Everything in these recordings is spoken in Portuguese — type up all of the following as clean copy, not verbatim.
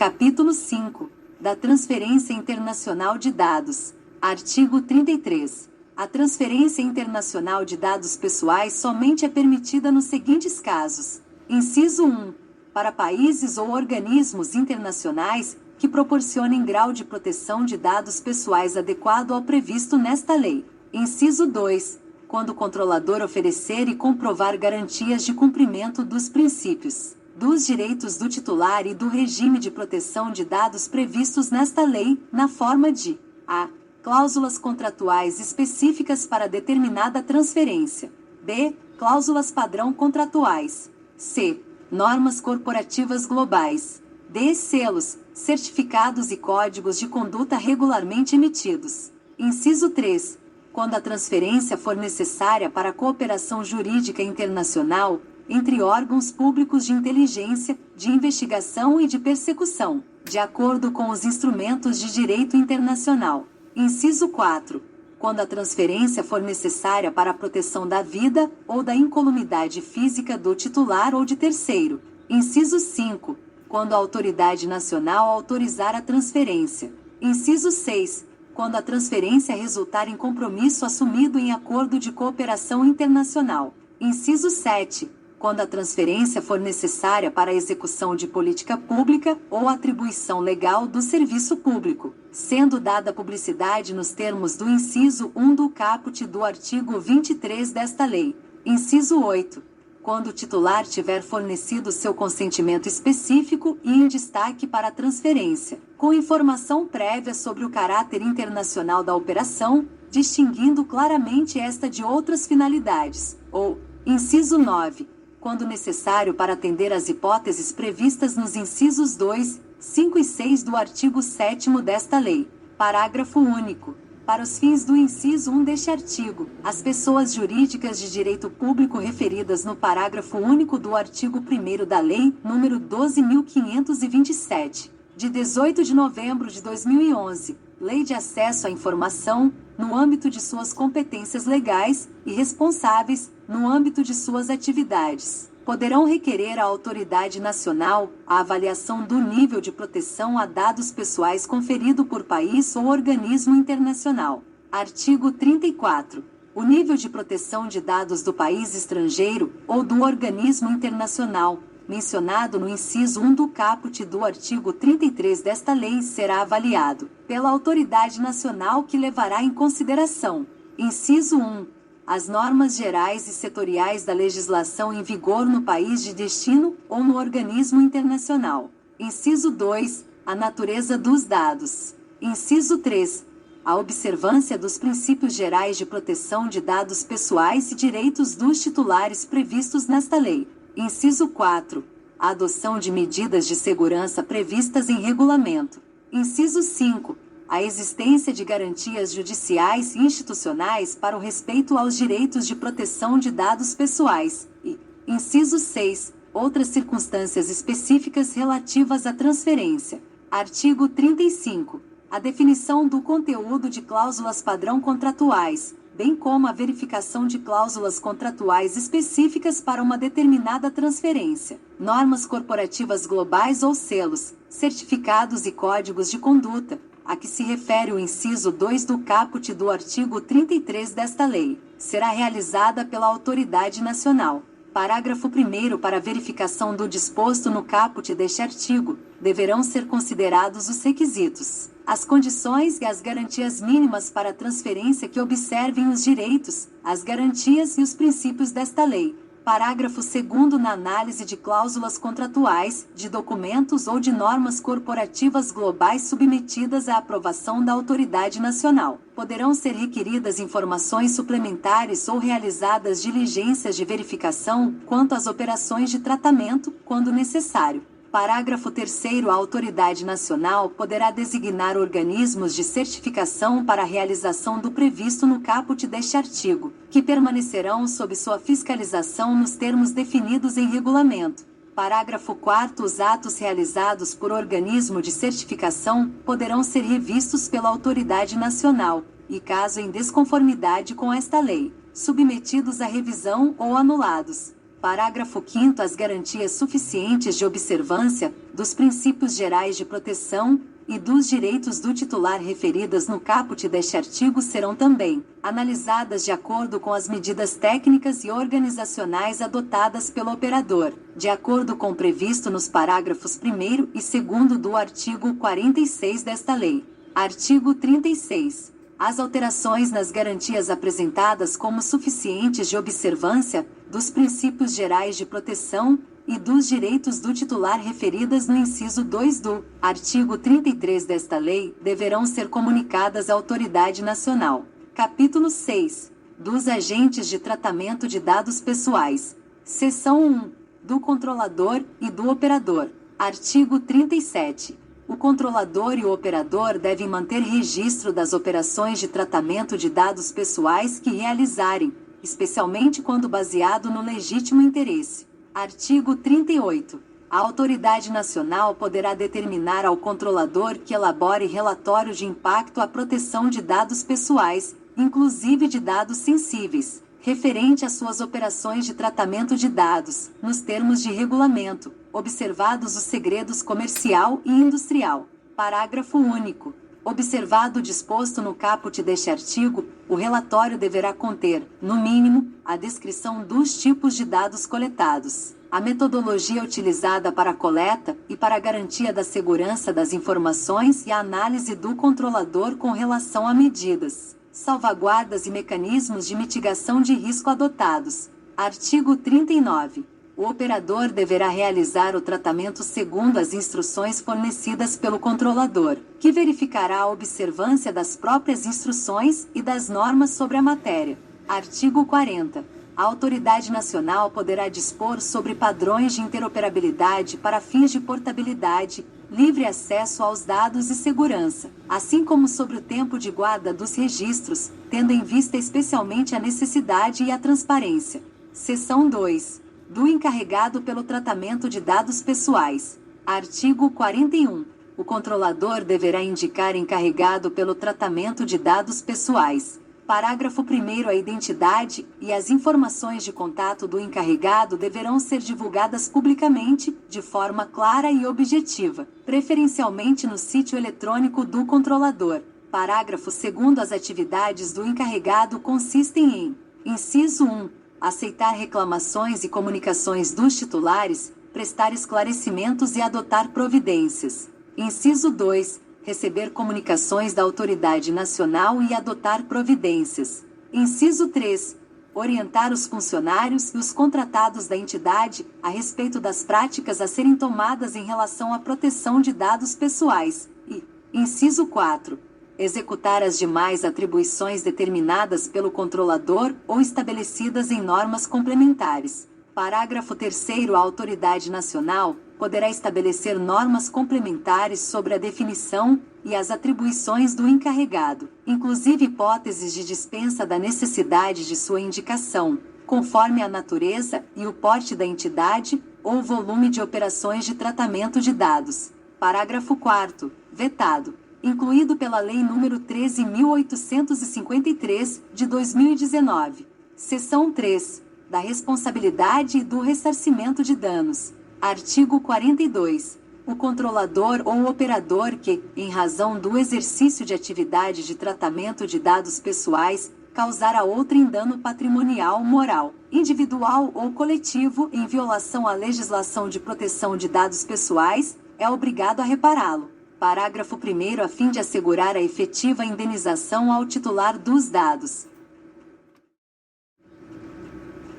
Capítulo 5. Da transferência internacional de dados. Artigo 33. A transferência internacional de dados pessoais somente é permitida nos seguintes casos. Inciso 1. Para países ou organismos internacionais que proporcionem grau de proteção de dados pessoais adequado ao previsto nesta lei. Inciso 2. Quando o controlador oferecer e comprovar garantias de cumprimento dos princípios, dos direitos do titular e do regime de proteção de dados previstos nesta lei, na forma de a. Cláusulas contratuais específicas para determinada transferência. b. Cláusulas padrão contratuais. c. Normas corporativas globais. d. Selos, certificados e códigos de conduta regularmente emitidos. Inciso 3. Quando a transferência for necessária para a cooperação jurídica internacional entre órgãos públicos de inteligência, de investigação e de persecução, de acordo com os instrumentos de direito internacional. Inciso 4. Quando a transferência for necessária para a proteção da vida ou da incolumidade física do titular ou de terceiro. Inciso 5. Quando a autoridade nacional autorizar a transferência. Inciso 6. Quando a transferência resultar em compromisso assumido em acordo de cooperação internacional. Inciso 7. Quando a transferência for necessária para a execução de política pública ou atribuição legal do serviço público, sendo dada publicidade nos termos do inciso 1 do caput do artigo 23 desta lei. Inciso 8. Quando o titular tiver fornecido seu consentimento específico e em destaque para a transferência, com informação prévia sobre o caráter internacional da operação, distinguindo claramente esta de outras finalidades, ou, inciso 9, quando necessário para atender às hipóteses previstas nos incisos 2, 5 e 6 do artigo 7º desta lei. Parágrafo único. Para os fins do inciso 1 deste artigo, as pessoas jurídicas de direito público referidas no parágrafo único do artigo 1º da Lei nº 12.527, de 18 de novembro de 2011, Lei de Acesso à Informação, no âmbito de suas competências legais, e responsáveis, no âmbito de suas atividades, poderão requerer à autoridade nacional a avaliação do nível de proteção a dados pessoais conferido por país ou organismo internacional. Artigo 34. O nível de proteção de dados do país estrangeiro ou do organismo internacional, mencionado no inciso 1 do caput do artigo 33 desta lei, será avaliado pela autoridade nacional que levará em consideração: inciso 1. As normas gerais e setoriais da legislação em vigor no país de destino ou no organismo internacional. Inciso 2. A natureza dos dados. Inciso 3. A observância dos princípios gerais de proteção de dados pessoais e direitos dos titulares previstos nesta lei. Inciso 4. A adoção de medidas de segurança previstas em regulamento. Inciso 5. A existência de garantias judiciais e institucionais para o respeito aos direitos de proteção de dados pessoais. E, inciso 6. Outras circunstâncias específicas relativas à transferência. Artigo 35. A definição do conteúdo de cláusulas padrão contratuais, bem como a verificação de cláusulas contratuais específicas para uma determinada transferência, normas corporativas globais ou selos, certificados e códigos de conduta, a que se refere o inciso 2 do caput do artigo 33 desta lei, será realizada pela autoridade nacional. Parágrafo 1º. Para verificação do disposto no caput deste artigo, deverão ser considerados os requisitos, as condições e as garantias mínimas para a transferência que observem os direitos, as garantias e os princípios desta lei. Parágrafo 2º. Na análise de cláusulas contratuais, de documentos ou de normas corporativas globais submetidas à aprovação da autoridade nacional, poderão ser requeridas informações suplementares ou realizadas diligências de verificação quanto às operações de tratamento, quando necessário. Parágrafo 3º. A autoridade nacional poderá designar organismos de certificação para a realização do previsto no caput deste artigo, que permanecerão sob sua fiscalização nos termos definidos em regulamento. Parágrafo 4º. Os atos realizados por organismo de certificação poderão ser revistos pela autoridade nacional, e caso em desconformidade com esta lei, submetidos à revisão ou anulados. Parágrafo 5º. As garantias suficientes de observância dos princípios gerais de proteção e dos direitos do titular referidas no caput deste artigo serão também analisadas de acordo com as medidas técnicas e organizacionais adotadas pelo operador, de acordo com o previsto nos parágrafos 1º e 2º do artigo 46 desta lei. Artigo 36. As alterações nas garantias apresentadas como suficientes de observância dos princípios gerais de proteção e dos direitos do titular referidas no inciso 2 do artigo 33 desta lei deverão ser comunicadas à autoridade nacional. Capítulo 6. Dos agentes de tratamento de dados pessoais. Seção 1. Do controlador e do operador. Artigo 37. O controlador e o operador devem manter registro das operações de tratamento de dados pessoais que realizarem, especialmente quando baseado no legítimo interesse. Artigo 38. A autoridade nacional poderá determinar ao controlador que elabore relatório de impacto à proteção de dados pessoais, inclusive de dados sensíveis, referente às suas operações de tratamento de dados, nos termos de regulamento, observados os segredos comercial e industrial. Parágrafo único. Observado o disposto no caput deste artigo, o relatório deverá conter, no mínimo, a descrição dos tipos de dados coletados, a metodologia utilizada para a coleta e para a garantia da segurança das informações e a análise do controlador com relação a medidas, salvaguardas e mecanismos de mitigação de risco adotados. Artigo 39. O operador deverá realizar o tratamento segundo as instruções fornecidas pelo controlador, que verificará a observância das próprias instruções e das normas sobre a matéria. Artigo 40. A autoridade nacional poderá dispor sobre padrões de interoperabilidade para fins de portabilidade, livre acesso aos dados e segurança, assim como sobre o tempo de guarda dos registros, tendo em vista especialmente a necessidade e a transparência. Seção 2. Do encarregado pelo tratamento de dados pessoais. Artigo 41. O controlador deverá indicar encarregado pelo tratamento de dados pessoais. Parágrafo 1º. A identidade e as informações de contato do encarregado deverão ser divulgadas publicamente, de forma clara e objetiva, preferencialmente no sítio eletrônico do controlador. Parágrafo 2º. As atividades do encarregado consistem em: inciso 1. Aceitar reclamações e comunicações dos titulares, prestar esclarecimentos e adotar providências. Inciso 2. Receber comunicações da autoridade nacional e adotar providências. Inciso 3. Orientar os funcionários e os contratados da entidade a respeito das práticas a serem tomadas em relação à proteção de dados pessoais. E, inciso 4. Executar as demais atribuições determinadas pelo controlador ou estabelecidas em normas complementares. Parágrafo 3º. A autoridade nacional poderá estabelecer normas complementares sobre a definição e as atribuições do encarregado, inclusive hipóteses de dispensa da necessidade de sua indicação, conforme a natureza e o porte da entidade ou volume de operações de tratamento de dados. Parágrafo 4º. Vetado. Incluído pela Lei nº 13.853, de 2019. Seção 3. Da responsabilidade e do ressarcimento de danos. Artigo 42. O controlador ou operador que, em razão do exercício de atividade de tratamento de dados pessoais, causar a outrem dano patrimonial, moral, individual ou coletivo em violação à legislação de proteção de dados pessoais, é obrigado a repará-lo. Parágrafo 1º. A fim de assegurar a efetiva indenização ao titular dos dados.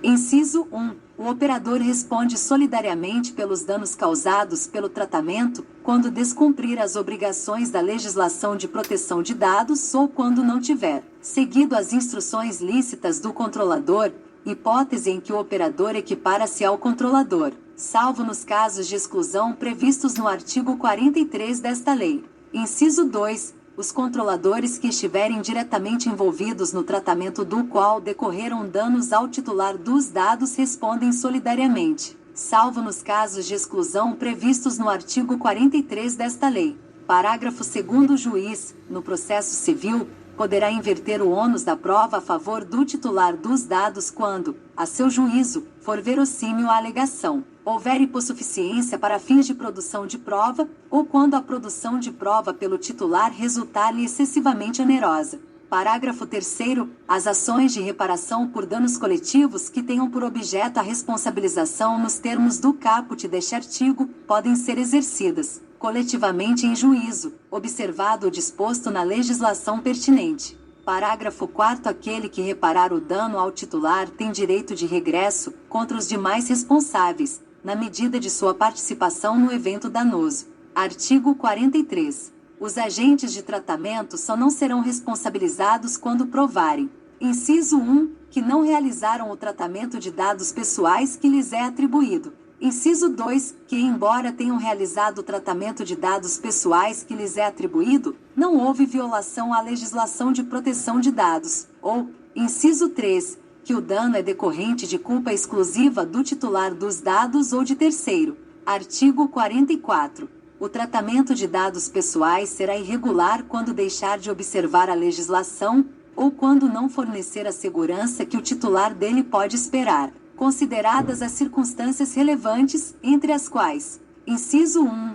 Inciso 1. O operador responde solidariamente pelos danos causados pelo tratamento, quando descumprir as obrigações da legislação de proteção de dados ou quando não tiver seguido as instruções lícitas do controlador, hipótese em que o operador equipara-se ao controlador, salvo nos casos de exclusão previstos no artigo 43 desta lei. Inciso 2. Os controladores que estiverem diretamente envolvidos no tratamento do qual decorreram danos ao titular dos dados respondem solidariamente, salvo nos casos de exclusão previstos no artigo 43 desta lei. Parágrafo 2º. O juiz, no processo civil, poderá inverter o ônus da prova a favor do titular dos dados quando, a seu juízo, for verossímil a alegação, houver hipossuficiência para fins de produção de prova, ou quando a produção de prova pelo titular resultar-lhe excessivamente onerosa. Parágrafo 3º. As ações de reparação por danos coletivos que tenham por objeto a responsabilização nos termos do caput deste artigo, podem ser exercidas, coletivamente em juízo, observado o disposto na legislação pertinente. Parágrafo 4º. Aquele que reparar o dano ao titular tem direito de regresso contra os demais responsáveis, na medida de sua participação no evento danoso. Artigo 43. Os agentes de tratamento só não serão responsabilizados quando provarem: inciso 1, que não realizaram o tratamento de dados pessoais que lhes é atribuído. Inciso 2, que embora tenham realizado o tratamento de dados pessoais que lhes é atribuído, não houve violação à legislação de proteção de dados. Ou, inciso 3, que o dano é decorrente de culpa exclusiva do titular dos dados ou de terceiro. Artigo 44. O tratamento de dados pessoais será irregular quando deixar de observar a legislação, ou quando não fornecer a segurança que o titular dele pode esperar, consideradas as circunstâncias relevantes, entre as quais: inciso 1,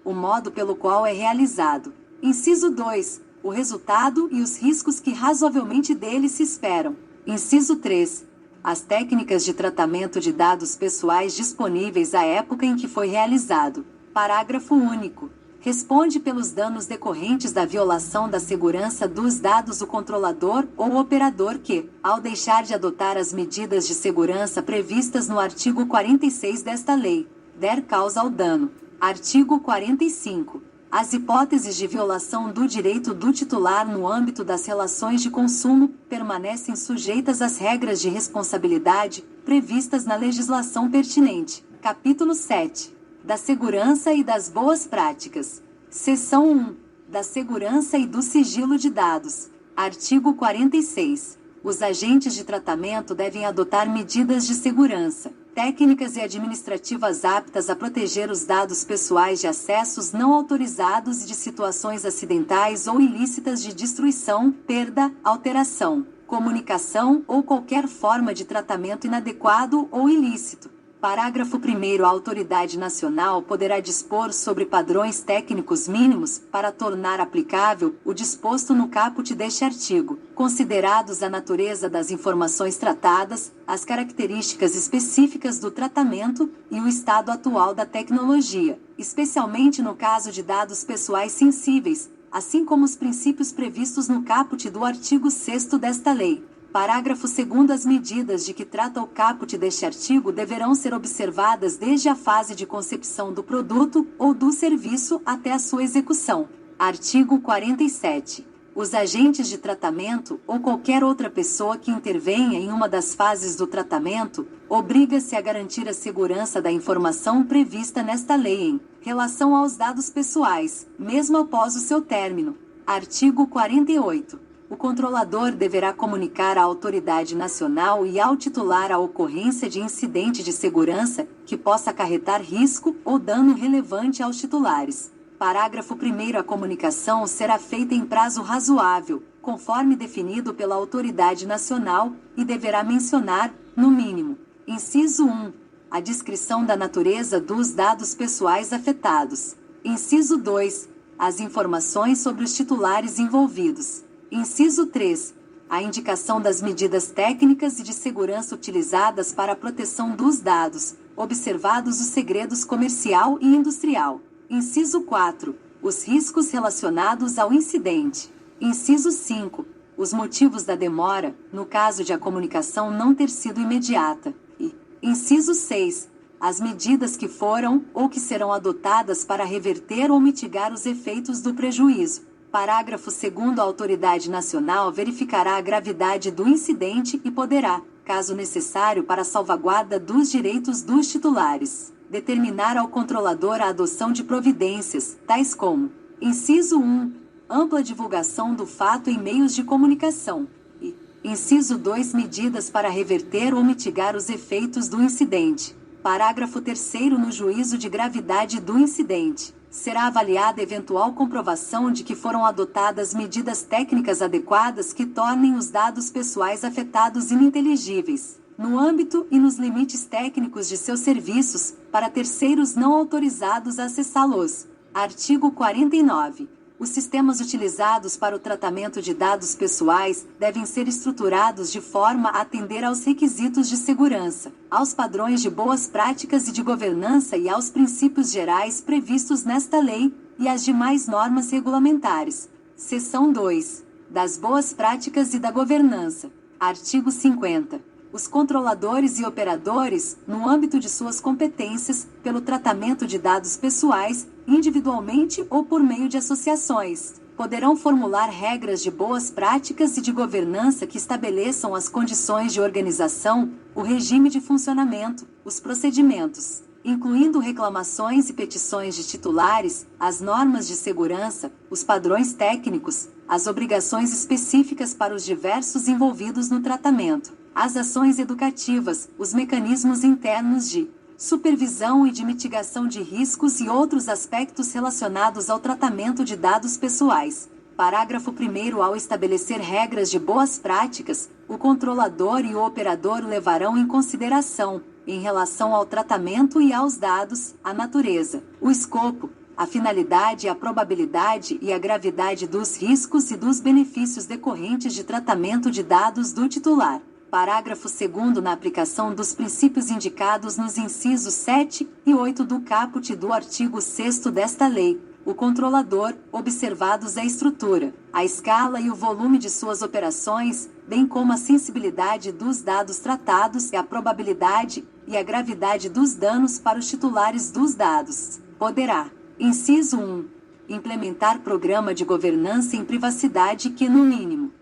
o modo pelo qual é realizado; inciso 2, o resultado e os riscos que razoavelmente dele se esperam; inciso 3, as técnicas de tratamento de dados pessoais disponíveis à época em que foi realizado. Parágrafo único. Responde pelos danos decorrentes da violação da segurança dos dados o controlador ou o operador que, ao deixar de adotar as medidas de segurança previstas no artigo 46 desta lei, der causa ao dano. Artigo 45. As hipóteses de violação do direito do titular no âmbito das relações de consumo permanecem sujeitas às regras de responsabilidade previstas na legislação pertinente. Capítulo 7. Da segurança e das boas práticas. Seção 1. Da segurança e do sigilo de dados. Artigo 46. Os agentes de tratamento devem adotar medidas de segurança, técnicas e administrativas aptas a proteger os dados pessoais de acessos não autorizados e de situações acidentais ou ilícitas de destruição, perda, alteração, comunicação ou qualquer forma de tratamento inadequado ou ilícito. Parágrafo 1º. A autoridade nacional poderá dispor sobre padrões técnicos mínimos para tornar aplicável o disposto no caput deste artigo, considerados a natureza das informações tratadas, as características específicas do tratamento e o estado atual da tecnologia, especialmente no caso de dados pessoais sensíveis, assim como os princípios previstos no caput do artigo 6º desta lei. Parágrafo 2º. As medidas de que trata o caput deste artigo deverão ser observadas desde a fase de concepção do produto ou do serviço até a sua execução. Artigo 47. Os agentes de tratamento ou qualquer outra pessoa que intervenha em uma das fases do tratamento obriga-se a garantir a segurança da informação prevista nesta lei em relação aos dados pessoais, mesmo após o seu término. Artigo 48. O controlador deverá comunicar à autoridade nacional e ao titular a ocorrência de incidente de segurança que possa acarretar risco ou dano relevante aos titulares. Parágrafo 1º. A comunicação será feita em prazo razoável, conforme definido pela autoridade nacional, e deverá mencionar, no mínimo: inciso 1, a descrição da natureza dos dados pessoais afetados; inciso 2, as informações sobre os titulares envolvidos; inciso 3, a indicação das medidas técnicas e de segurança utilizadas para a proteção dos dados, observados os segredos comercial e industrial; inciso 4, os riscos relacionados ao incidente; inciso 5, os motivos da demora, no caso de a comunicação não ter sido imediata; e, inciso 6, as medidas que foram ou que serão adotadas para reverter ou mitigar os efeitos do prejuízo. Parágrafo 2º. A autoridade nacional verificará a gravidade do incidente e poderá, caso necessário para a salvaguarda dos direitos dos titulares, determinar ao controlador a adoção de providências, tais como: inciso 1, ampla divulgação do fato em meios de comunicação; e, inciso 2, medidas para reverter ou mitigar os efeitos do incidente. Parágrafo 3º. No juízo de gravidade do incidente, será avaliada eventual comprovação de que foram adotadas medidas técnicas adequadas que tornem os dados pessoais afetados ininteligíveis. no âmbito e nos limites técnicos de seus serviços, para terceiros não autorizados a acessá-los. Artigo 49. Os sistemas utilizados para o tratamento de dados pessoais devem ser estruturados de forma a atender aos requisitos de segurança, aos padrões de boas práticas e de governança e aos princípios gerais previstos nesta lei e às demais normas regulamentares. Seção 2. Das boas práticas e da governança. Artigo 50. Os controladores e operadores, no âmbito de suas competências, pelo tratamento de dados pessoais, individualmente ou por meio de associações, poderão formular regras de boas práticas e de governança que estabeleçam as condições de organização, o regime de funcionamento, os procedimentos, incluindo reclamações e petições de titulares, as normas de segurança, os padrões técnicos, as obrigações específicas para os diversos envolvidos no tratamento, as ações educativas, os mecanismos internos de supervisão e de mitigação de riscos e outros aspectos relacionados ao tratamento de dados pessoais. Parágrafo 1º. Ao estabelecer regras de boas práticas, o controlador e o operador levarão em consideração, em relação ao tratamento e aos dados, a natureza, o escopo, a finalidade, a probabilidade e a gravidade dos riscos e dos benefícios decorrentes de tratamento de dados do titular. Parágrafo 2º. Na aplicação dos princípios indicados nos incisos 7 e 8 do caput do artigo 6º desta lei, o controlador, observados a estrutura, a escala e o volume de suas operações, bem como a sensibilidade dos dados tratados e a probabilidade e a gravidade dos danos para os titulares dos dados, poderá, inciso 1, implementar programa de governança em privacidade que, no mínimo,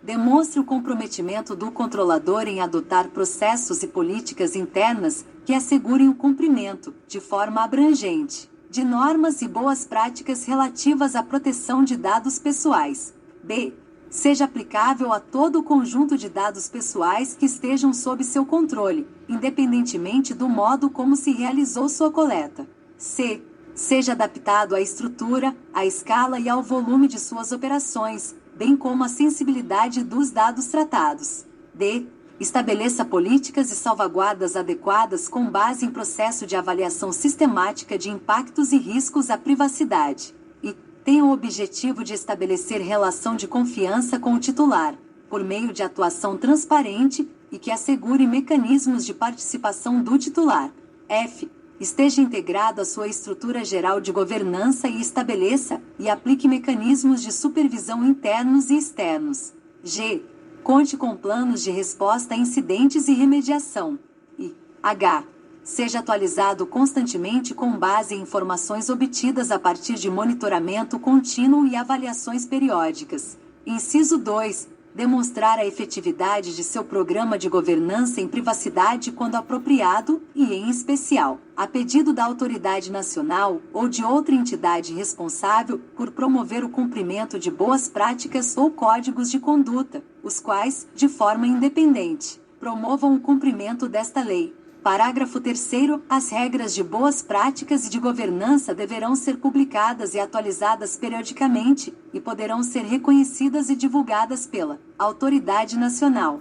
demonstre o comprometimento do controlador em adotar processos e políticas internas que assegurem o cumprimento, de forma abrangente, de normas e boas práticas relativas à proteção de dados pessoais. B. Seja aplicável a todo o conjunto de dados pessoais que estejam sob seu controle, independentemente do modo como se realizou sua coleta. C. Seja adaptado à estrutura, à escala e ao volume de suas operações, bem como a sensibilidade dos dados tratados. D. Estabeleça políticas e salvaguardas adequadas com base em processo de avaliação sistemática de impactos e riscos à privacidade. E tenha o objetivo de estabelecer relação de confiança com o titular, por meio de atuação transparente e que assegure mecanismos de participação do titular. F. Esteja integrado à sua estrutura geral de governança e estabeleça e aplique mecanismos de supervisão internos e externos. G. Conte com planos de resposta a incidentes e remediação. E H. Seja atualizado constantemente com base em informações obtidas a partir de monitoramento contínuo e avaliações periódicas. Inciso 2. Demonstrar a efetividade de seu programa de governança em privacidade quando apropriado e, em especial, a pedido da autoridade nacional ou de outra entidade responsável por promover o cumprimento de boas práticas ou códigos de conduta, os quais, de forma independente, promovam o cumprimento desta lei. Parágrafo 3º. As regras de boas práticas e de governança deverão ser publicadas e atualizadas periodicamente, e poderão ser reconhecidas e divulgadas pela Autoridade Nacional.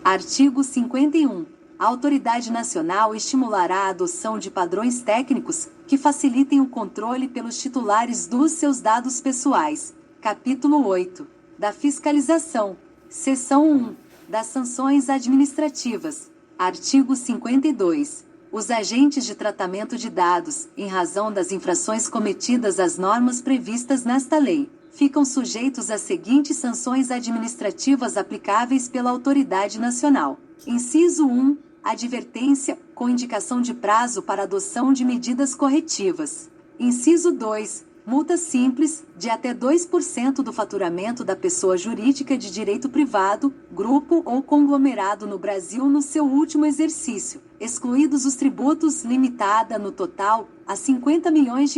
Artigo 51. A Autoridade Nacional estimulará a adoção de padrões técnicos que facilitem o controle pelos titulares dos seus dados pessoais. Capítulo 8. Da fiscalização. Seção 1. Das sanções administrativas. Artigo 52. Os agentes de tratamento de dados, em razão das infrações cometidas às normas previstas nesta lei, ficam sujeitos às seguintes sanções administrativas aplicáveis pela Autoridade Nacional. Inciso 1. Advertência, com indicação de prazo para adoção de medidas corretivas. Inciso 2. Multa simples, de até 2% do faturamento da pessoa jurídica de direito privado, grupo ou conglomerado no Brasil no seu último exercício, excluídos os tributos, limitada no total a R$ 50 milhões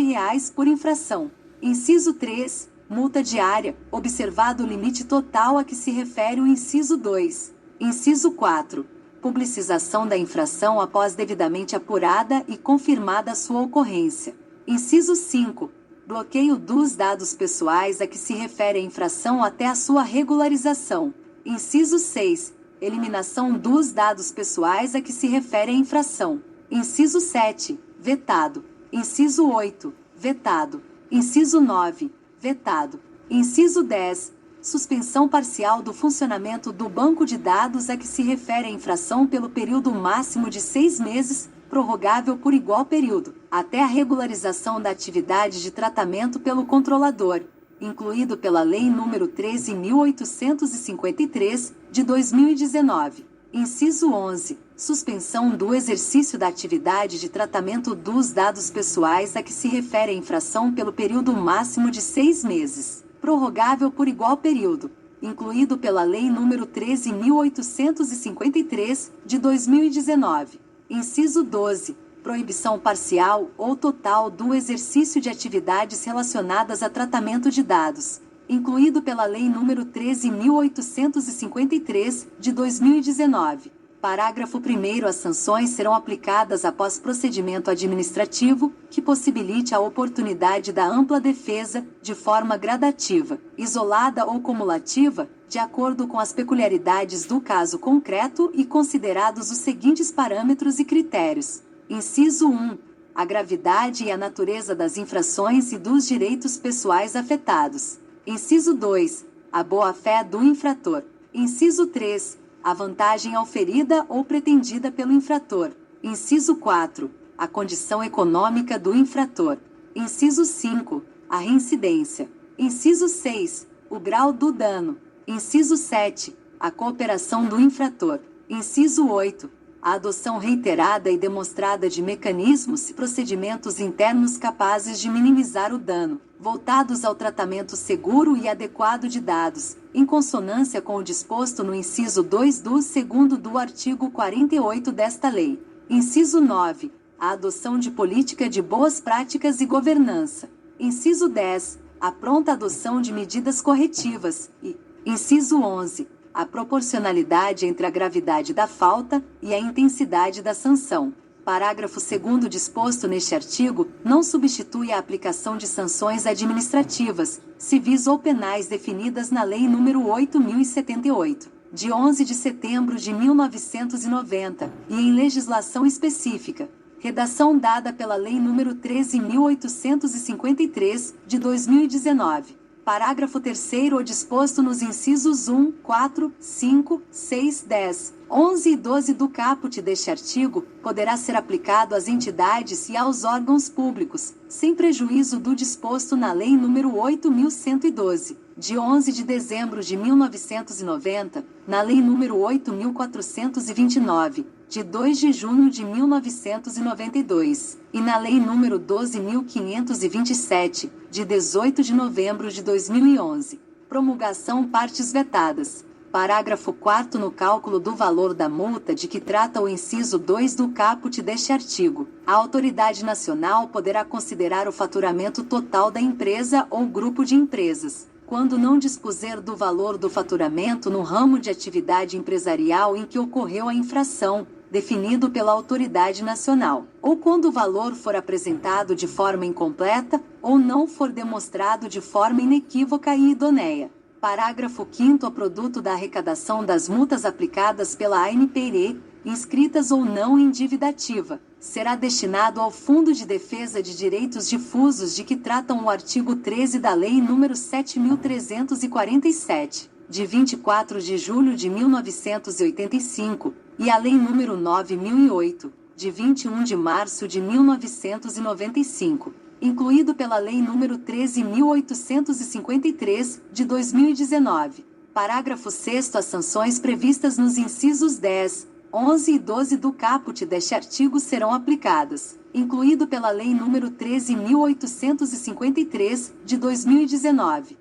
por infração. Inciso 3. Multa diária, observado o limite total a que se refere o inciso 2. Inciso 4. Publicização da infração após devidamente apurada e confirmada a sua ocorrência. Inciso 5. Bloqueio dos dados pessoais a que se refere a infração até a sua regularização. Inciso 6. eliminação dos dados pessoais a que se refere a infração. Inciso 7, vetado. Inciso 8, vetado. Inciso 9, vetado. Inciso 10, suspensão parcial do funcionamento do banco de dados a que se refere a infração pelo período máximo de 6 meses, prorrogável por igual período, até a regularização da atividade de tratamento pelo controlador, incluído pela Lei nº 13.853, de 2019. Inciso 11. Suspensão do exercício da atividade de tratamento dos dados pessoais a que se refere a infração pelo período máximo de 6 meses, prorrogável por igual período, incluído pela Lei nº 13.853, de 2019. Inciso 12. Proibição parcial ou total do exercício de atividades relacionadas a tratamento de dados, incluído pela Lei nº 13.853, de 2019. Parágrafo 1º. As sanções serão aplicadas após procedimento administrativo, que possibilite a oportunidade da ampla defesa, de forma gradativa, isolada ou cumulativa, de acordo com as peculiaridades do caso concreto e considerados os seguintes parâmetros e critérios. Inciso 1. A gravidade e a natureza das infrações e dos direitos pessoais afetados. Inciso 2. A boa-fé do infrator. Inciso 3. A vantagem auferida ou pretendida pelo infrator. Inciso 4. A condição econômica do infrator. Inciso 5. A reincidência. Inciso 6. O grau do dano. Inciso 7. A cooperação do infrator. Inciso 8. A adoção reiterada e demonstrada de mecanismos e procedimentos internos capazes de minimizar o dano, voltados ao tratamento seguro e adequado de dados, em consonância com o disposto no inciso 2 do 2º do artigo 48 desta lei. Inciso 9. A adoção de política de boas práticas e governança. Inciso 10. A pronta adoção de medidas corretivas. E, inciso 11. A proporcionalidade entre a gravidade da falta e a intensidade da sanção. Parágrafo 2º disposto neste artigo, não substitui a aplicação de sanções administrativas, civis ou penais definidas na Lei nº 8.078, de 11 de setembro de 1990, e em legislação específica. Redação dada pela Lei nº 13.853, de 2019. Parágrafo 3º. O disposto nos incisos 1, 4, 5, 6, 10, 11 e 12 do caput deste artigo, poderá ser aplicado às entidades e aos órgãos públicos, sem prejuízo do disposto na Lei nº 8.112, de 11 de dezembro de 1990, na Lei nº 8.429, de 2 de junho de 1992, e na Lei nº 12.527, de 18 de novembro de 2011. Promulgação. Partes vetadas. Parágrafo 4º. No cálculo do valor da multa de que trata o inciso 2 do caput deste artigo, a autoridade nacional poderá considerar o faturamento total da empresa ou grupo de empresas, quando não dispuser do valor do faturamento no ramo de atividade empresarial em que ocorreu a infração, definido pela autoridade nacional, ou quando o valor for apresentado de forma incompleta, ou não for demonstrado de forma inequívoca e idoneia. Parágrafo 5º. O produto da arrecadação das multas aplicadas pela ANPR, inscritas ou não em dívida ativa, será destinado ao Fundo de Defesa de Direitos Difusos de que tratam o artigo 13 da Lei nº 7.347, de 24 de julho de 1985, e a Lei nº 9.008, de 21 de março de 1995, incluído pela Lei nº 13.853, de 2019. Parágrafo 6º. As sanções previstas nos incisos 10, 11 e 12 do caput deste artigo serão aplicadas, incluído pela Lei nº 13.853, de 2019.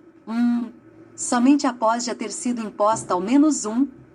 Somente após já ter sido imposta ao menos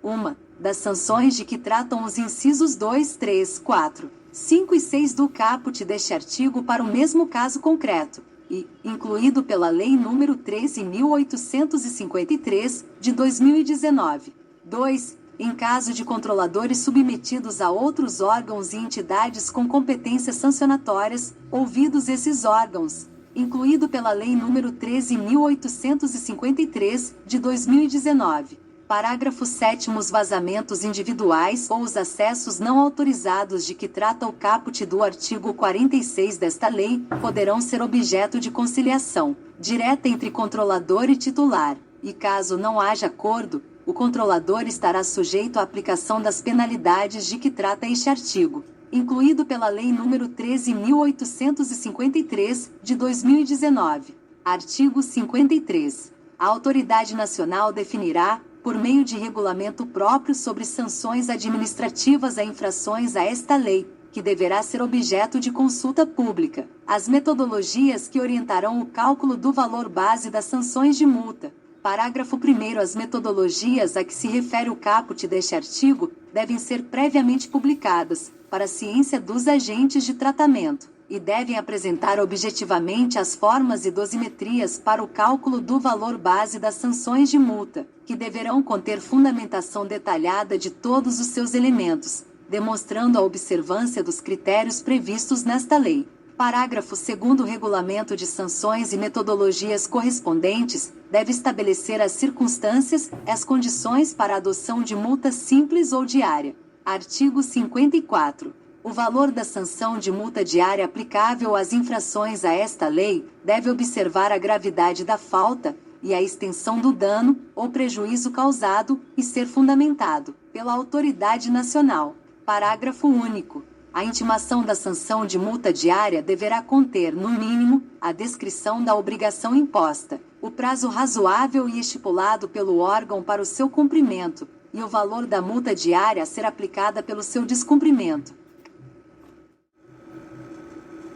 uma das sanções de que tratam os incisos 2, 3, 4, 5 e 6 do caput deste artigo para o mesmo caso concreto, e, incluído pela Lei nº 13.853, de 2019. 2. Em caso de controladores submetidos a outros órgãos e entidades com competências sancionatórias, ouvidos esses órgãos, incluído pela Lei nº 13.853, de 2019. Parágrafo 7º. Os vazamentos individuais ou os acessos não autorizados de que trata o caput do artigo 46 desta lei poderão ser objeto de conciliação direta entre controlador e titular, e caso não haja acordo, o controlador estará sujeito à aplicação das penalidades de que trata este artigo, incluído pela Lei nº 13.853, de 2019. Artigo 53. A Autoridade Nacional definirá, por meio de regulamento próprio sobre sanções administrativas a infrações a esta lei, que deverá ser objeto de consulta pública, as metodologias que orientarão o cálculo do valor base das sanções de multa. Parágrafo 1º. As metodologias a que se refere o caput deste artigo devem ser previamente publicadas, para a ciência dos agentes de tratamento, e devem apresentar objetivamente as formas e dosimetrias para o cálculo do valor base das sanções de multa, que deverão conter fundamentação detalhada de todos os seus elementos, demonstrando a observância dos critérios previstos nesta lei. Parágrafo 2º. O regulamento de sanções e metodologias correspondentes deve estabelecer as circunstâncias e as condições para a adoção de multa simples ou diária. Artigo 54. O valor da sanção de multa diária aplicável às infrações a esta lei deve observar a gravidade da falta e a extensão do dano ou prejuízo causado e ser fundamentado pela autoridade nacional. Parágrafo único. A intimação da sanção de multa diária deverá conter, no mínimo, a descrição da obrigação imposta, o prazo razoável e estipulado pelo órgão para o seu cumprimento, e o valor da multa diária a ser aplicada pelo seu descumprimento.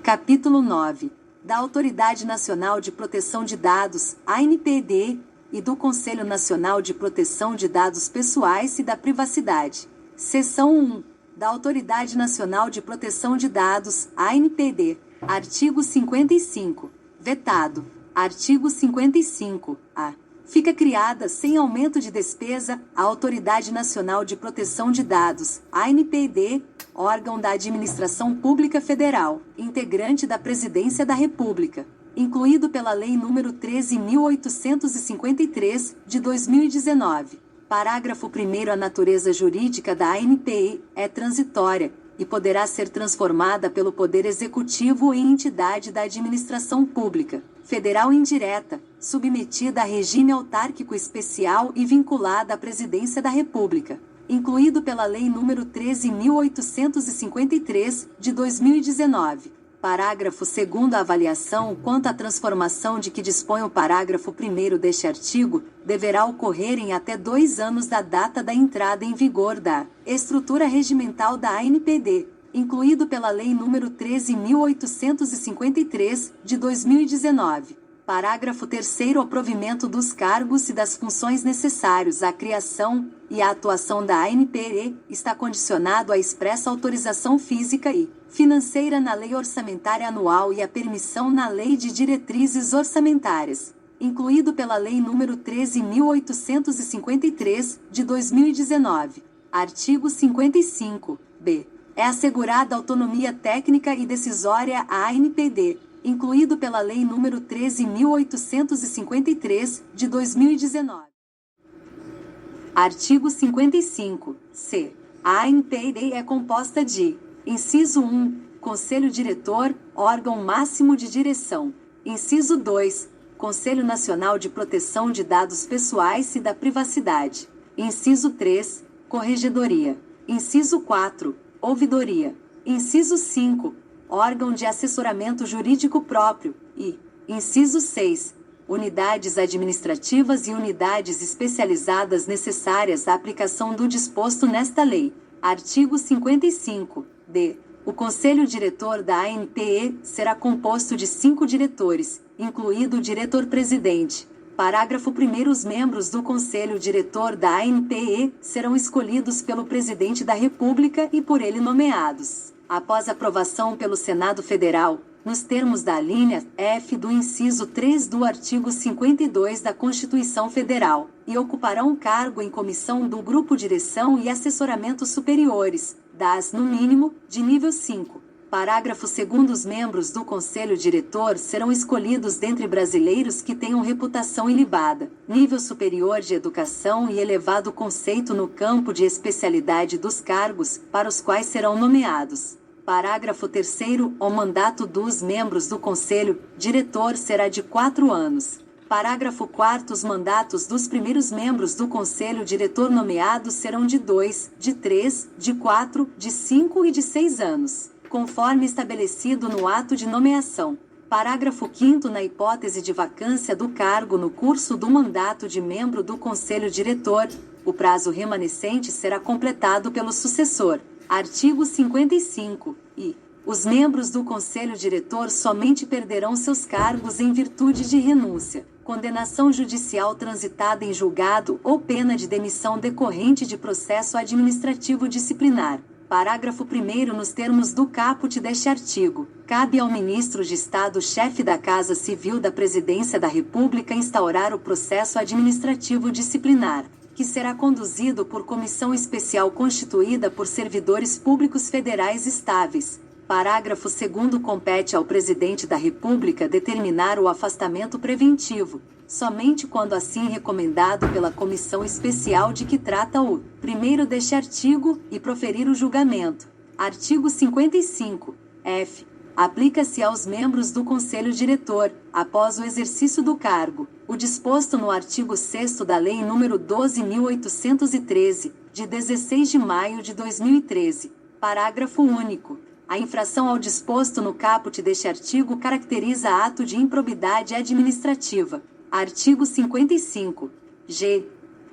Capítulo 9. Da Autoridade Nacional de Proteção de Dados, ANPD, e do Conselho Nacional de Proteção de Dados Pessoais e da Privacidade. Seção 1. Da Autoridade Nacional de Proteção de Dados, ANPD. Artigo 55. Vetado. Artigo 55-A. Fica criada, sem aumento de despesa, a Autoridade Nacional de Proteção de Dados, ANPD, órgão da Administração Pública Federal, integrante da Presidência da República, incluído pela Lei nº 13.853, de 2019. Parágrafo 1º. A natureza jurídica da ANPE é transitória e poderá ser transformada pelo Poder Executivo em entidade da administração pública, federal indireta, submetida a regime autárquico especial e vinculada à Presidência da República, incluído pela Lei nº 13.853, de 2019. Parágrafo 2º. A avaliação quanto à transformação de que dispõe o parágrafo 1º deste artigo deverá ocorrer em até 2 anos da data da entrada em vigor da estrutura regimental da ANPD, incluído pela Lei nº 13.853, de 2019. Parágrafo 3º. O provimento dos cargos e das funções necessários à criação e à atuação da ANPE está condicionado à expressa autorização física e financeira na Lei Orçamentária Anual e à permissão na Lei de Diretrizes Orçamentárias, incluído pela Lei nº 13.853, de 2019. Artigo 55-B. É assegurada autonomia técnica e decisória à ANPD, incluído pela Lei nº 13.853, de 2019. Artigo 55-C. A ANPD é composta de: inciso 1, Conselho Diretor, órgão máximo de direção. Inciso 2, Conselho Nacional de Proteção de Dados Pessoais e da Privacidade. Inciso 3, Corregedoria. Inciso 4, Ouvidoria. Inciso 5, órgão de assessoramento jurídico próprio, e, inciso 6, unidades administrativas e unidades especializadas necessárias à aplicação do disposto nesta lei. Artigo 55-D. O Conselho Diretor da ANPE será composto de 5 diretores, incluído o diretor-presidente. Parágrafo 1º. Os membros do Conselho Diretor da ANPE serão escolhidos pelo Presidente da República e por ele nomeados, após aprovação pelo Senado Federal, nos termos da alínea F do inciso 3 do artigo 52 da Constituição Federal, e ocuparão cargo em comissão do Grupo Direção e Assessoramento Superiores, das, no mínimo, de nível 5. Parágrafo 2º. Os membros do Conselho Diretor serão escolhidos dentre brasileiros que tenham reputação ilibada, nível superior de educação e elevado conceito no campo de especialidade dos cargos para os quais serão nomeados. Parágrafo 3º. O mandato dos membros do Conselho Diretor será de 4 anos. Parágrafo 4º. Os mandatos dos primeiros membros do Conselho Diretor nomeados serão de 2, de 3, de 4, de 5 e de 6 anos, conforme estabelecido no ato de nomeação. Parágrafo 5º. Na hipótese de vacância do cargo no curso do mandato de membro do Conselho Diretor, o prazo remanescente será completado pelo sucessor. Artigo 55. Os membros do Conselho Diretor somente perderão seus cargos em virtude de renúncia, condenação judicial transitada em julgado ou pena de demissão decorrente de processo administrativo disciplinar. Parágrafo 1º. Nos termos do caput deste artigo, cabe ao Ministro de Estado, chefe da Casa Civil da Presidência da República, instaurar o processo administrativo disciplinar, que será conduzido por comissão especial constituída por servidores públicos federais estáveis. Parágrafo 2º. Compete ao Presidente da República determinar o afastamento preventivo, somente quando assim recomendado pela comissão especial de que trata o 1º deste artigo, e proferir o julgamento. Artigo 55. F. Aplica-se aos membros do Conselho Diretor, após o exercício do cargo, o disposto no artigo 6º da Lei nº 12.813, de 16 de maio de 2013. Parágrafo único. A infração ao disposto no caput deste artigo caracteriza ato de improbidade administrativa. Artigo 55. G.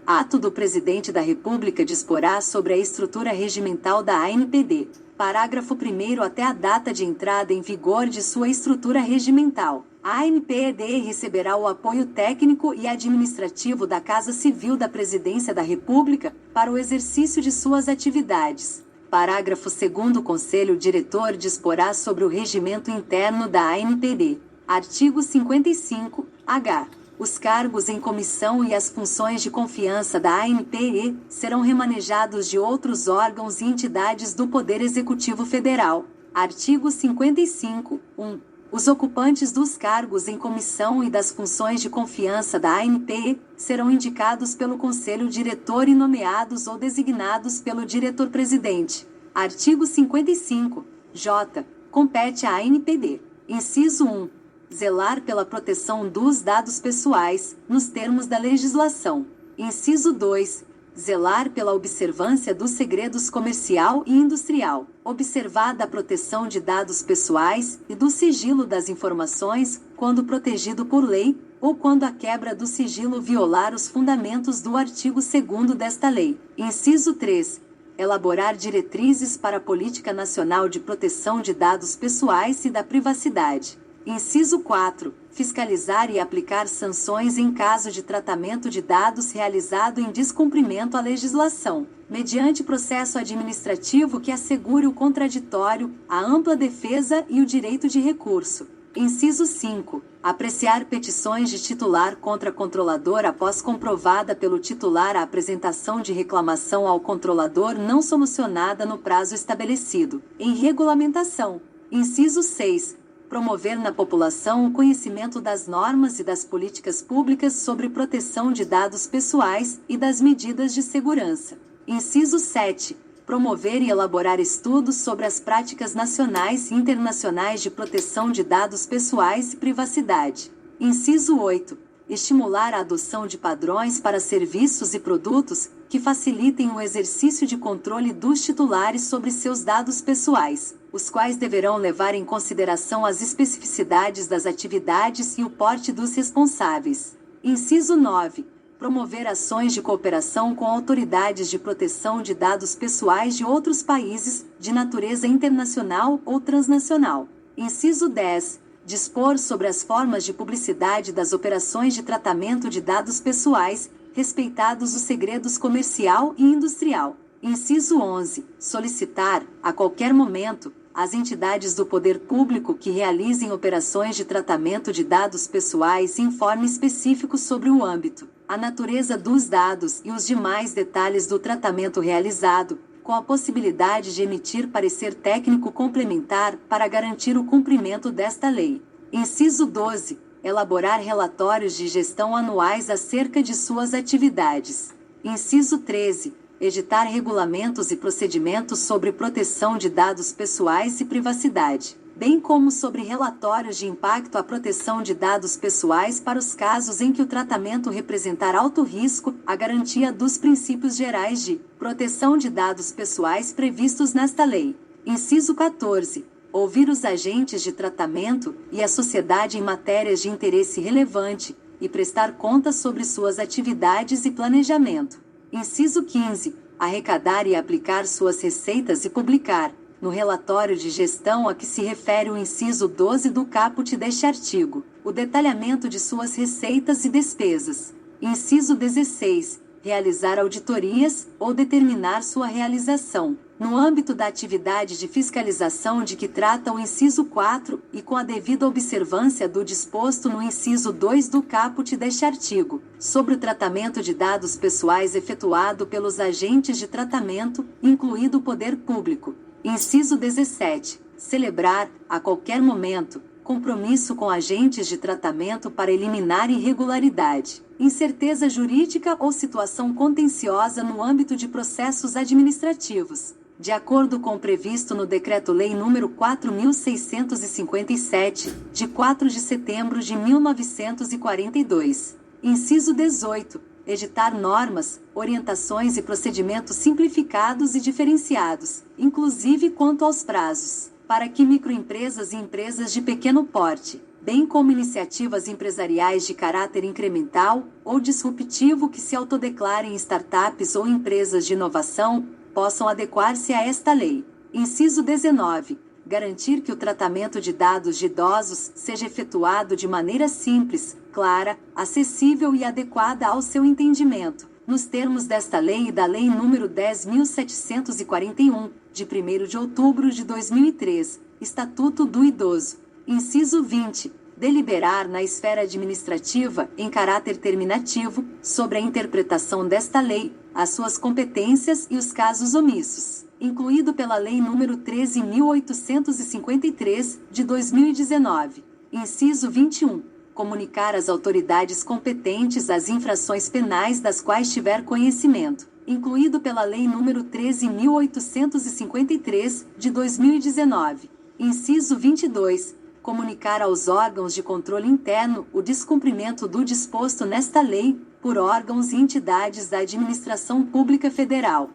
Ato do Presidente da República disporá sobre a estrutura regimental da ANPD. Parágrafo 1º. Até a data de entrada em vigor de sua estrutura regimental, a ANPD receberá o apoio técnico e administrativo da Casa Civil da Presidência da República para o exercício de suas atividades. Parágrafo 2º. O Conselho Diretor disporá sobre o regimento interno da ANPD. Artigo 55. H. Os cargos em comissão e as funções de confiança da ANPE serão remanejados de outros órgãos e entidades do Poder Executivo Federal. Artigo 55. 1. Os ocupantes dos cargos em comissão e das funções de confiança da ANPE serão indicados pelo Conselho Diretor e nomeados ou designados pelo diretor-presidente. Artigo 55. J. Compete à ANPD. Inciso 1. Zelar pela proteção dos dados pessoais, nos termos da legislação. Inciso 2. Zelar pela observância dos segredos comercial e industrial, observada a proteção de dados pessoais e do sigilo das informações, quando protegido por lei, ou quando a quebra do sigilo violar os fundamentos do artigo 2º desta lei. Inciso 3. Elaborar diretrizes para a Política Nacional de Proteção de Dados Pessoais e da Privacidade. Inciso 4. Fiscalizar e aplicar sanções em caso de tratamento de dados realizado em descumprimento à legislação, mediante processo administrativo que assegure o contraditório, a ampla defesa e o direito de recurso. Inciso 5. Apreciar petições de titular contra controlador após comprovada pelo titular a apresentação de reclamação ao controlador não solucionada no prazo estabelecido em regulamentação. Inciso 6. Promover na população o conhecimento das normas e das políticas públicas sobre proteção de dados pessoais e das medidas de segurança. Inciso 7. Promover e elaborar estudos sobre as práticas nacionais e internacionais de proteção de dados pessoais e privacidade. Inciso 8. Estimular a adoção de padrões para serviços e produtos que facilitem o exercício de controle dos titulares sobre seus dados pessoais, os quais deverão levar em consideração as especificidades das atividades e o porte dos responsáveis. Inciso 9. Promover ações de cooperação com autoridades de proteção de dados pessoais de outros países, de natureza internacional ou transnacional. Inciso 10. Dispor sobre as formas de publicidade das operações de tratamento de dados pessoais, respeitados os segredos comercial e industrial. Inciso 11. Solicitar, a qualquer momento, às entidades do poder público que realizem operações de tratamento de dados pessoais informe específico sobre o âmbito, a natureza dos dados e os demais detalhes do tratamento realizado, com a possibilidade de emitir parecer técnico complementar para garantir o cumprimento desta lei. Inciso 12. Elaborar relatórios de gestão anuais acerca de suas atividades. Inciso 13. Editar regulamentos e procedimentos sobre proteção de dados pessoais e privacidade, bem como sobre relatórios de impacto à proteção de dados pessoais para os casos em que o tratamento representar alto risco à garantia dos princípios gerais de proteção de dados pessoais previstos nesta lei. Inciso 14. Ouvir os agentes de tratamento e a sociedade em matérias de interesse relevante e prestar contas sobre suas atividades e planejamento. Inciso 15. Arrecadar e aplicar suas receitas e publicar, no relatório de gestão a que se refere o inciso 12 do caput deste artigo, o detalhamento de suas receitas e despesas. Inciso 16. Realizar auditorias ou determinar sua realização, no âmbito da atividade de fiscalização de que trata o inciso 4 e com a devida observância do disposto no inciso 2 do caput deste artigo, sobre o tratamento de dados pessoais efetuado pelos agentes de tratamento, incluído o poder público. Inciso 17. Celebrar, a qualquer momento, compromisso com agentes de tratamento para eliminar irregularidade, incerteza jurídica ou situação contenciosa no âmbito de processos administrativos, de acordo com o previsto no Decreto-Lei nº 4.657, de 4 de setembro de 1942. Inciso 18. Editar normas, orientações e procedimentos simplificados e diferenciados, inclusive quanto aos prazos, para que microempresas e empresas de pequeno porte, bem como iniciativas empresariais de caráter incremental ou disruptivo que se autodeclarem startups ou empresas de inovação, possam adequar-se a esta lei. Inciso 19. Garantir que o tratamento de dados de idosos seja efetuado de maneira simples, clara, acessível e adequada ao seu entendimento, nos termos desta lei e da Lei nº 10.741, de 1º de outubro de 2003, Estatuto do Idoso. Inciso 20. Deliberar na esfera administrativa, em caráter terminativo, sobre a interpretação desta lei, as suas competências e os casos omissos, incluído pela Lei nº 13.853, de 2019. Inciso 21. Comunicar às autoridades competentes as infrações penais das quais tiver conhecimento, incluído pela Lei nº 13.853, de 2019. Inciso 22. Comunicar aos órgãos de controle interno o descumprimento do disposto nesta lei, por órgãos e entidades da Administração Pública Federal.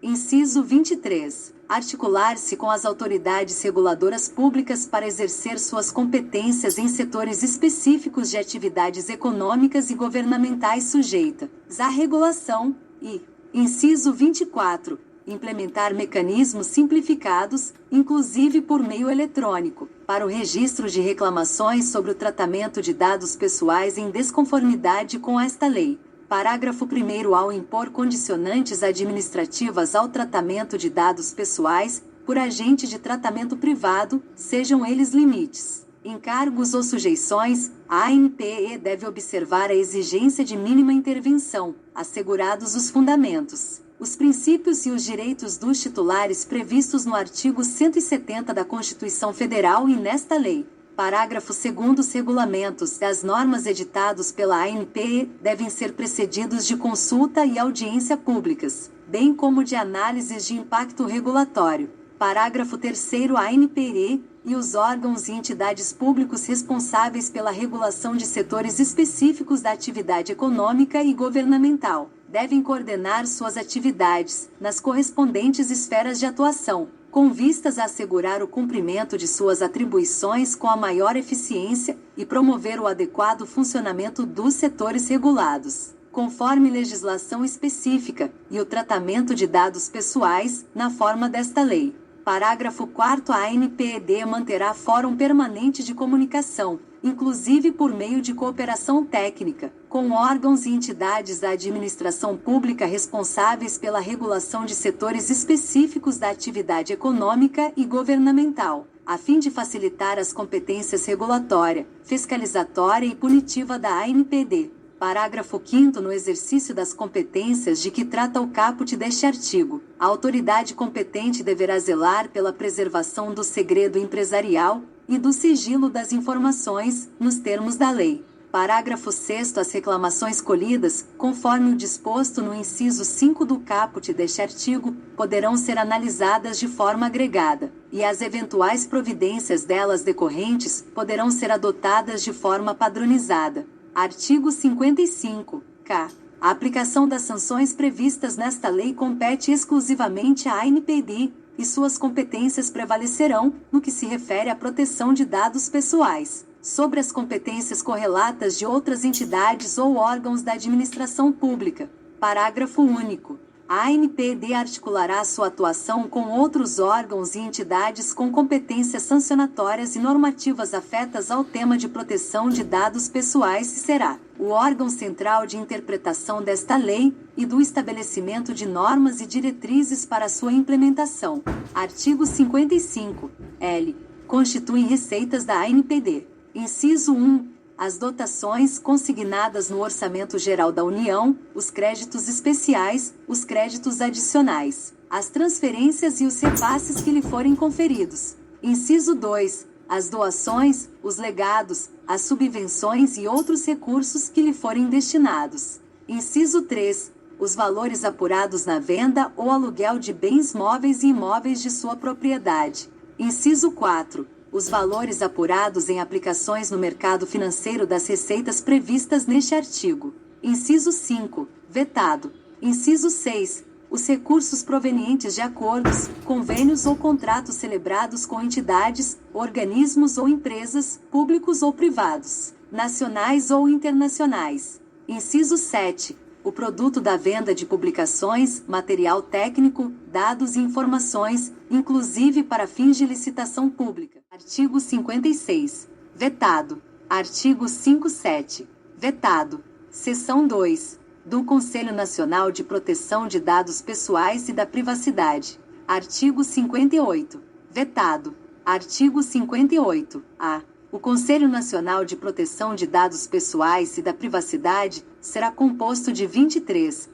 Inciso 23. Articular-se com as autoridades reguladoras públicas para exercer suas competências em setores específicos de atividades econômicas e governamentais sujeitas à regulação e, inciso 24, implementar mecanismos simplificados, inclusive por meio eletrônico, para o registro de reclamações sobre o tratamento de dados pessoais em desconformidade com esta lei. Parágrafo 1º. Ao impor condicionantes administrativas ao tratamento de dados pessoais, por agente de tratamento privado, sejam eles limites, encargos ou sujeições, a ANPE deve observar a exigência de mínima intervenção, assegurados os fundamentos, os princípios e os direitos dos titulares previstos no artigo 170 da Constituição Federal e nesta lei. Parágrafo 2º. Os regulamentos e as normas editados pela ANPE devem ser precedidos de consulta e audiência públicas, bem como de análises de impacto regulatório. Parágrafo 3º. A ANPE e os órgãos e entidades públicos responsáveis pela regulação de setores específicos da atividade econômica e governamental devem coordenar suas atividades nas correspondentes esferas de atuação, com vistas a assegurar o cumprimento de suas atribuições com a maior eficiência e promover o adequado funcionamento dos setores regulados, conforme legislação específica, e o tratamento de dados pessoais, na forma desta lei. Parágrafo 4º. A ANPED manterá fórum permanente de comunicação, inclusive por meio de cooperação técnica, com órgãos e entidades da administração pública responsáveis pela regulação de setores específicos da atividade econômica e governamental, a fim de facilitar as competências regulatória, fiscalizatória e punitiva da ANPD. Parágrafo 5º. No exercício das competências de que trata o caput deste artigo, a autoridade competente deverá zelar pela preservação do segredo empresarial e do sigilo das informações, nos termos da lei. Parágrafo 6º. As reclamações colhidas, conforme o disposto no inciso 5 do caput deste artigo, poderão ser analisadas de forma agregada, e as eventuais providências delas decorrentes poderão ser adotadas de forma padronizada. Artigo 55-K. A aplicação das sanções previstas nesta lei compete exclusivamente à ANPD, e suas competências prevalecerão, no que se refere à proteção de dados pessoais, sobre as competências correlatas de outras entidades ou órgãos da administração pública. Parágrafo único. A ANPD articulará sua atuação com outros órgãos e entidades com competências sancionatórias e normativas afetas ao tema de proteção de dados pessoais e será o órgão central de interpretação desta lei e do estabelecimento de normas e diretrizes para sua implementação. Artigo 55. L. Constituem receitas da ANPD. Inciso 1. As dotações consignadas no Orçamento Geral da União, os créditos especiais, os créditos adicionais, as transferências e os repasses que lhe forem conferidos. Inciso 2. As doações, os legados, as subvenções e outros recursos que lhe forem destinados. Inciso 3. Os valores apurados na venda ou aluguel de bens móveis e imóveis de sua propriedade. Inciso 4. Os valores apurados em aplicações no mercado financeiro das receitas previstas neste artigo. Inciso 5. Vetado. Inciso 6. Os recursos provenientes de acordos, convênios ou contratos celebrados com entidades, organismos ou empresas, públicos ou privados, nacionais ou internacionais. Inciso 7. O produto da venda de publicações, material técnico, dados e informações, inclusive para fins de licitação pública. Artigo 56. Vetado. Artigo 57. Vetado. Seção 2. Do Conselho Nacional de Proteção de Dados Pessoais e da Privacidade. Artigo 58. Vetado. Artigo 58-A. O Conselho Nacional de Proteção de Dados Pessoais e da Privacidade será composto de 23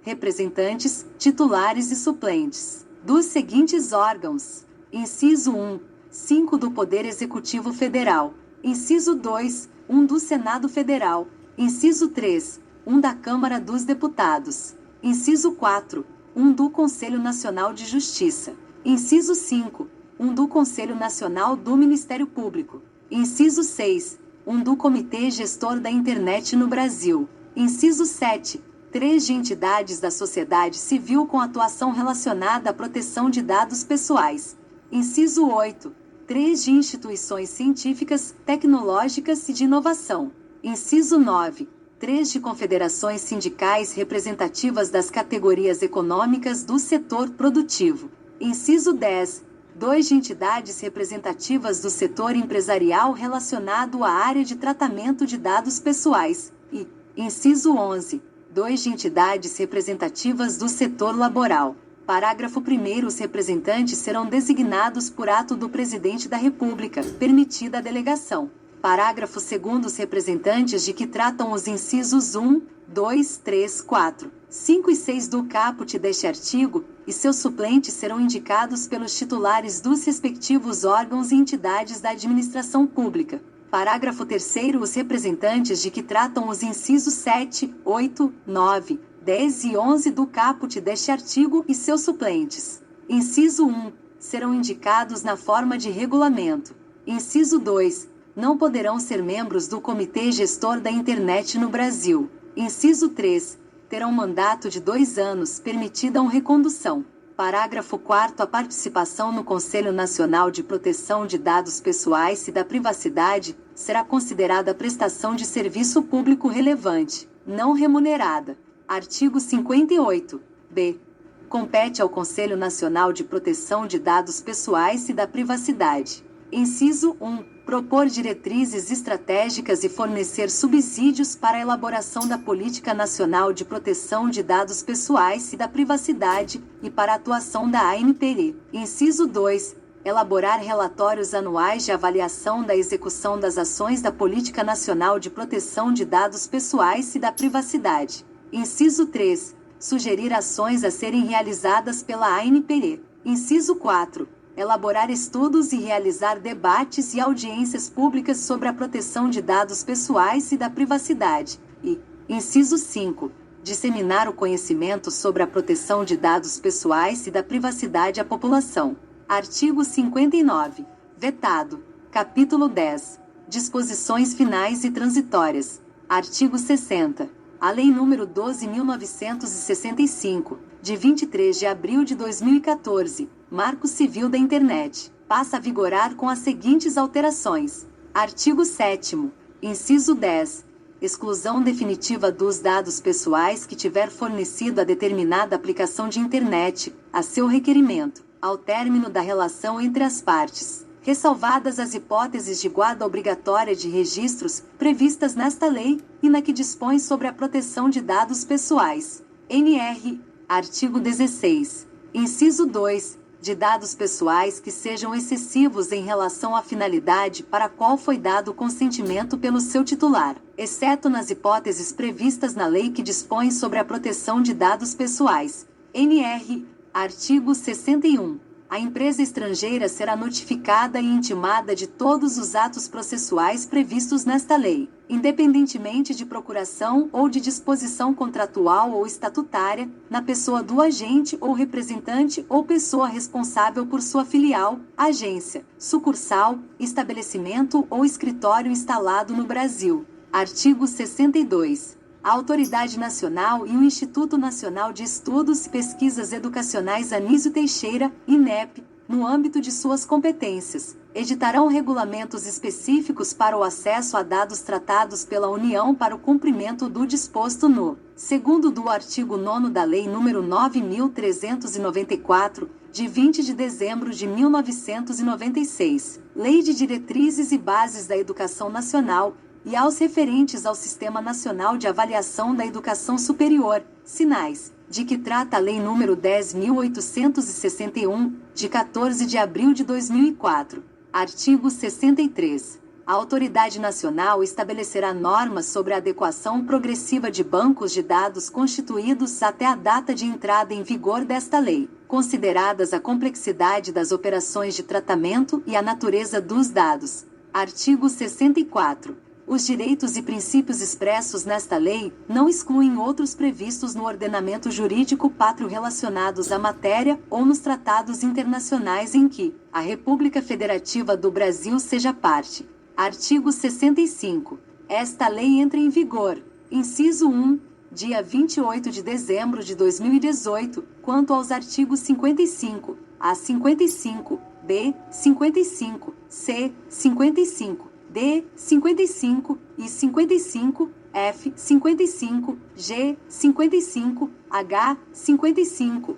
representantes, titulares e suplentes, dos seguintes órgãos. Inciso 1. 5 do Poder Executivo Federal. Inciso 2. 1 do Senado Federal. Inciso 3. 1 da Câmara dos Deputados. Inciso 4. 1 do Conselho Nacional de Justiça. Inciso 5. 1 do Conselho Nacional do Ministério Público. Inciso 6. 1 do Comitê Gestor da Internet no Brasil. Inciso 7. 3 de entidades da sociedade civil com atuação relacionada à proteção de dados pessoais. Inciso 8. 3 de instituições científicas, tecnológicas e de inovação. Inciso 9. 3 de confederações sindicais representativas das categorias econômicas do setor produtivo. Inciso 10. 2 de entidades representativas do setor empresarial relacionado à área de tratamento de dados pessoais. E, inciso 11. 2 de entidades representativas do setor laboral. Parágrafo 1º. Os representantes serão designados por ato do Presidente da República, permitida a delegação. Parágrafo 2º. Os representantes de que tratam os incisos 1, 2, 3, 4, 5 e 6 do caput deste artigo, e seus suplentes serão indicados pelos titulares dos respectivos órgãos e entidades da administração pública. Parágrafo 3º. Os representantes de que tratam os incisos 7, 8, 9, 10 e 11 do caput deste artigo e seus suplentes. Inciso 1. Serão indicados na forma de regulamento. Inciso 2. Não poderão ser membros do Comitê Gestor da Internet no Brasil. Inciso 3. Terão mandato de 2 anos, permitida a recondução. Parágrafo 4º. A participação no Conselho Nacional de Proteção de Dados Pessoais e da Privacidade será considerada prestação de serviço público relevante, não remunerada. Artigo 58-B. Compete ao Conselho Nacional de Proteção de Dados Pessoais e da Privacidade. Inciso 1. Propor diretrizes estratégicas e fornecer subsídios para a elaboração da Política Nacional de Proteção de Dados Pessoais e da Privacidade e para a atuação da ANPD. Inciso 2. Elaborar relatórios anuais de avaliação da execução das ações da Política Nacional de Proteção de Dados Pessoais e da Privacidade. Inciso 3. Sugerir ações a serem realizadas pela ANPE. Inciso 4. Elaborar estudos e realizar debates e audiências públicas sobre a proteção de dados pessoais e da privacidade. E, inciso 5. Disseminar o conhecimento sobre a proteção de dados pessoais e da privacidade à população. Artigo 59. Vetado. Capítulo 10. Disposições finais e transitórias. Artigo 60. A Lei nº 12.965, de 23 de abril de 2014, Marco Civil da Internet, passa a vigorar com as seguintes alterações. Artigo 7º. Inciso 10. Exclusão definitiva dos dados pessoais que tiver fornecido a determinada aplicação de Internet, a seu requerimento, ao término da relação entre as partes, ressalvadas as hipóteses de guarda obrigatória de registros previstas nesta lei e na que dispõe sobre a proteção de dados pessoais. NR. Artigo 16. Inciso 2. De dados pessoais que sejam excessivos em relação à finalidade para a qual foi dado o consentimento pelo seu titular, exceto nas hipóteses previstas na lei que dispõe sobre a proteção de dados pessoais. NR. Artigo 61. A empresa estrangeira será notificada e intimada de todos os atos processuais previstos nesta lei, independentemente de procuração ou de disposição contratual ou estatutária, na pessoa do agente ou representante ou pessoa responsável por sua filial, agência, sucursal, estabelecimento ou escritório instalado no Brasil. Artigo 62. A Autoridade Nacional e o Instituto Nacional de Estudos e Pesquisas Educacionais Anísio Teixeira, INEP, no âmbito de suas competências, editarão regulamentos específicos para o acesso a dados tratados pela União para o cumprimento do disposto no segundo do artigo 9º da Lei nº 9.394, de 20 de dezembro de 1996, Lei de Diretrizes e Bases da Educação Nacional, e aos referentes ao Sistema Nacional de Avaliação da Educação Superior, SINAES, de que trata a Lei nº 10.861, de 14 de abril de 2004. Artigo 63. A Autoridade Nacional estabelecerá normas sobre a adequação progressiva de bancos de dados constituídos até a data de entrada em vigor desta lei, consideradas a complexidade das operações de tratamento e a natureza dos dados. Artigo 64. Os direitos e princípios expressos nesta lei não excluem outros previstos no ordenamento jurídico pátrio relacionados à matéria ou nos tratados internacionais em que a República Federativa do Brasil seja parte. Artigo 65. Esta lei entra em vigor, inciso 1, dia 28 de dezembro de 2018, quanto aos artigos 55, A 55, B, 55, C, 55. D, 55, I, 55, F, 55, G, 55, H, 55,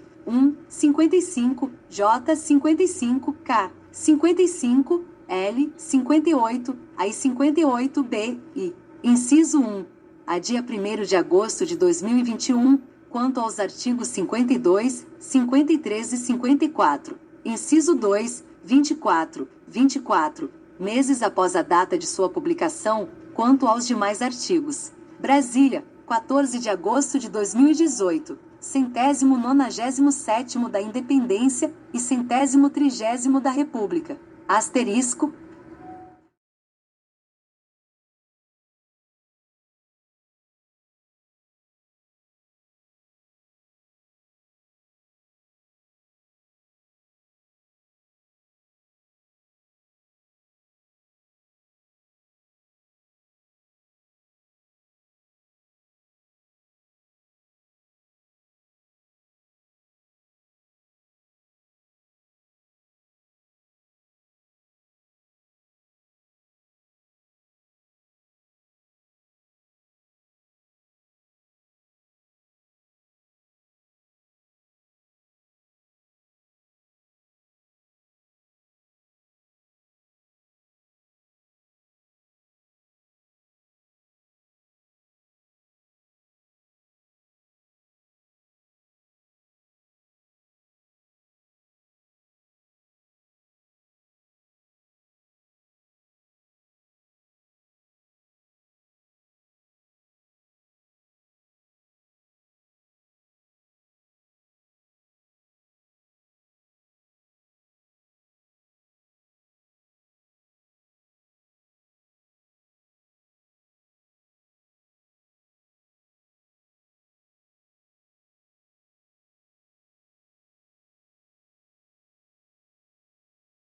55, J, 55, K, 55, L, 58, AI 58, B, I. Inciso 1. A dia 1º de agosto de 2021, quanto aos artigos 52, 53 e 54. Inciso 2, 24, meses após a data de sua publicação, quanto aos demais artigos. Brasília, 14 de agosto de 2018, 197º da Independência e 130º da República. Asterisco,